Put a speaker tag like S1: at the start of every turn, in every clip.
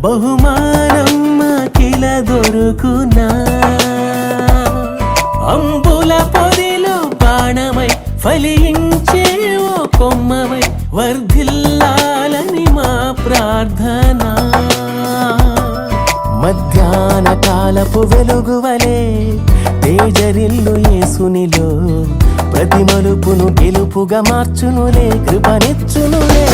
S1: బహుమానం మాకిల దొరుకునా. అంబుల పొదిలో బాణమై ఫలించే ఓ కొమ్మవై వర్ధిల్లాలని మా ప్రార్థన. మధ్యాహ్న కాలపు వెలుగువలే తేజరిల్లు యేసునిలో ప్రతి మలుపును గెలుపుగా మార్చునులే, కృపనిచ్చునులే.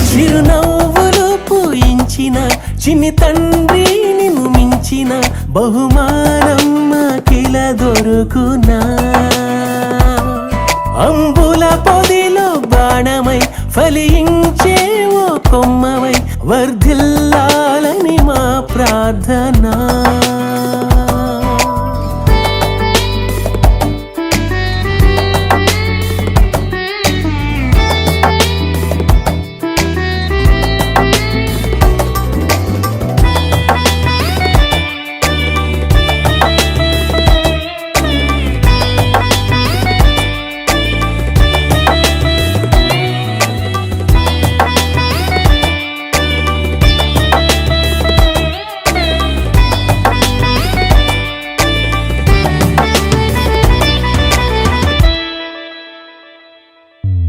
S1: చిరునవ్వులు పూయించిన చిన్ని తండ్రి నిన్ను మించిన బహుమానం మాకిల దొరుకునా. అంబుల పొదిలో బాణమై ఫలించే ఓ కొమ్మవై వర్ధిల్లాలని మా ప్రార్థన.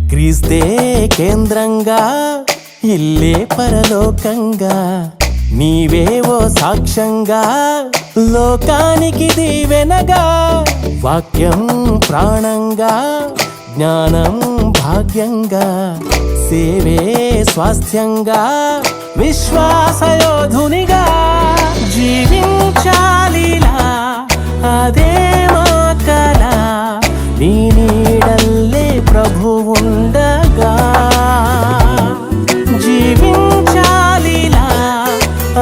S1: క్రీస్తే కేంద్రంగా, ఇల్లే పరలోకంగా, నీవేవో సాక్ష్యంగా లోకానికి దీవెనగా. వాక్యం ప్రాణంగా, జ్ఞానం భాగ్యంగా, సేవే స్వాస్థ్యంగా, విశ్వాసయోధునిగా జీవించాలిలా అదే మా కల. నీ నీడల్లే ప్రభువుండగా జీవించాలిలా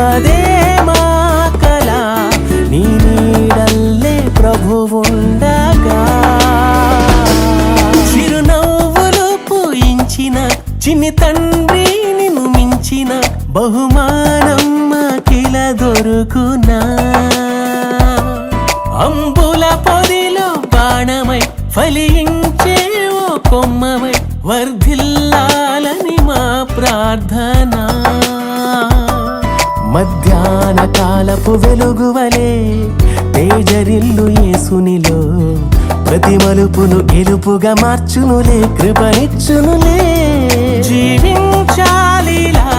S1: అదే మా కల. నీ నీడల్లే ప్రభువుండగా. చిరునవ్వులు పూయించిన చిన్ని తండ్రి నిన్ను మించిన బహుమానం మాకిల దొరుకునా. అంబుల పొదిలో బాణమై ఫలించే ఓ కొమ్మవై వర్ధిల్లాలని మా ప్రార్థన. మధ్యాహ్న కాలపు వెలుగువలే తేజరిల్లు యేసునిలో ప్రతి మలుపును గెలుపుగా మార్చునులే, కృపనిచ్చునులే. జీవించాలిలా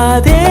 S1: అదే